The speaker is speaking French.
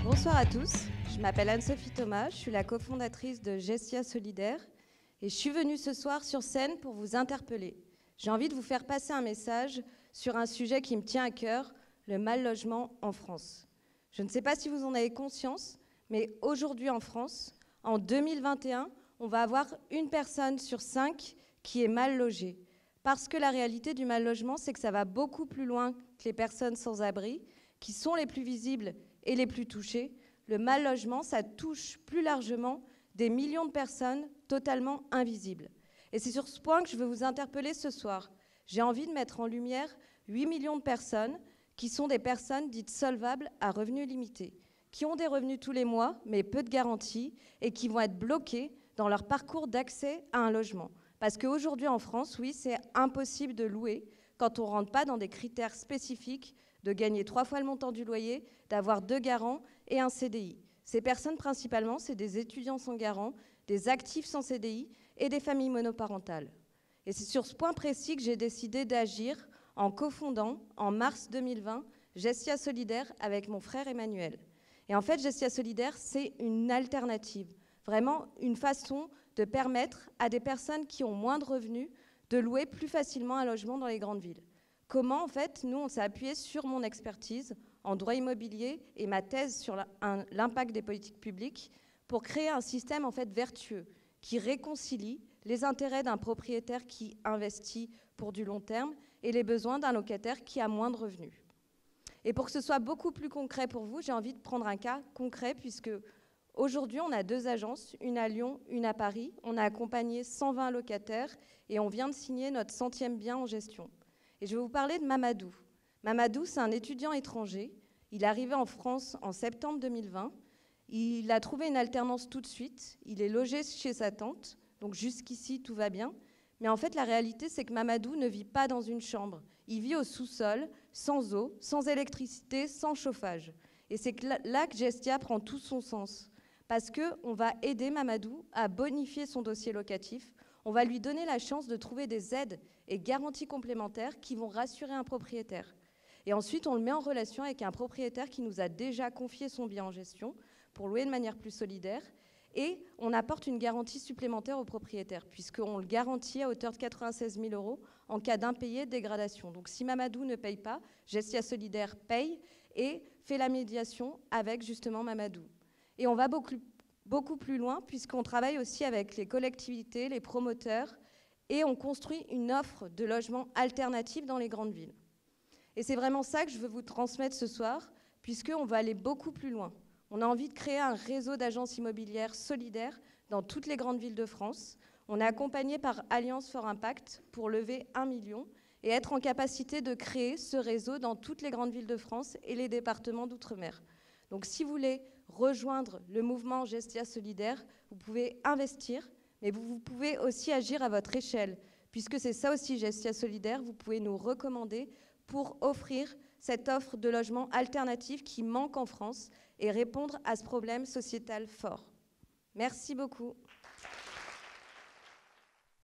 Bonsoir à tous, je m'appelle Anne-Sophie Thomas, je suis la cofondatrice de Gestia Solidaire et je suis venue ce soir sur scène pour vous interpeller. J'ai envie de vous faire passer un message sur un sujet qui me tient à cœur, le mal logement en France. Je ne sais pas si vous en avez conscience, mais aujourd'hui en France, en 2021, on va avoir une personne sur 5 qui est mal logée. Parce que la réalité du mal logement, c'est que ça va beaucoup plus loin que les personnes sans abri, qui sont les plus visibles et les plus touchés. Le mal logement, ça touche plus largement des millions de personnes totalement invisibles. Et c'est sur ce point que je veux vous interpeller ce soir. J'ai envie de mettre en lumière 8 millions de personnes qui sont des personnes dites solvables à revenus limités, qui ont des revenus tous les mois, mais peu de garanties, et qui vont être bloquées dans leur parcours d'accès à un logement. Parce qu'aujourd'hui en France, oui, c'est impossible de louer quand on ne rentre pas dans des critères spécifiques de gagner 3 fois le montant du loyer, d'avoir 2 garants et un CDI. Ces personnes, principalement, c'est des étudiants sans garant, des actifs sans CDI et des familles monoparentales. Et c'est sur ce point précis que j'ai décidé d'agir en cofondant, en mars 2020, Gestia Solidaire avec mon frère Emmanuel. Et en fait, Gestia Solidaire, c'est une alternative, vraiment une façon de permettre à des personnes qui ont moins de revenus de louer plus facilement un logement dans les grandes villes. Comment, en fait, nous, on s'est appuyé sur mon expertise en droit immobilier et ma thèse sur l'impact des politiques publiques pour créer un système, en fait, vertueux qui réconcilie les intérêts d'un propriétaire qui investit pour du long terme et les besoins d'un locataire qui a moins de revenus. Et pour que ce soit beaucoup plus concret pour vous, j'ai envie de prendre un cas concret puisque aujourd'hui, on a 2 agences, une à Lyon, une à Paris. On a accompagné 120 locataires et on vient de signer notre 100e bien en gestion. Et je vais vous parler de Mamadou. Mamadou, c'est un étudiant étranger. Il est arrivé en France en septembre 2020. Il a trouvé une alternance tout de suite. Il est logé chez sa tante. Donc jusqu'ici, tout va bien. Mais en fait, la réalité, c'est que Mamadou ne vit pas dans une chambre. Il vit au sous-sol, sans eau, sans électricité, sans chauffage. Et c'est là que Gestia prend tout son sens. Parce qu'on va aider Mamadou à bonifier son dossier locatif. On va lui donner la chance de trouver des aides et garanties complémentaires qui vont rassurer un propriétaire. Et ensuite, on le met en relation avec un propriétaire qui nous a déjà confié son bien en gestion pour louer de manière plus solidaire. Et on apporte une garantie supplémentaire au propriétaire, puisqu'on le garantit à hauteur de 96 000 € en cas d'impayé, de dégradation. Donc si Mamadou ne paye pas, Gestia Solidaire paye et fait la médiation avec justement Mamadou. Et on va beaucoup plus loin, puisqu'on travaille aussi avec les collectivités, les promoteurs, et on construit une offre de logements alternatifs dans les grandes villes. Et c'est vraiment ça que je veux vous transmettre ce soir, puisqu'on va aller beaucoup plus loin. On a envie de créer un réseau d'agences immobilières solidaires dans toutes les grandes villes de France. On est accompagné par Alliance for Impact pour lever 1 million et être en capacité de créer ce réseau dans toutes les grandes villes de France et les départements d'outre-mer. Donc si vous voulez rejoindre le mouvement Gestia Solidaire, vous pouvez investir, mais vous pouvez aussi agir à votre échelle, puisque c'est ça aussi Gestia Solidaire, vous pouvez nous recommander pour offrir cette offre de logement alternatif qui manque en France et répondre à ce problème sociétal fort. Merci beaucoup.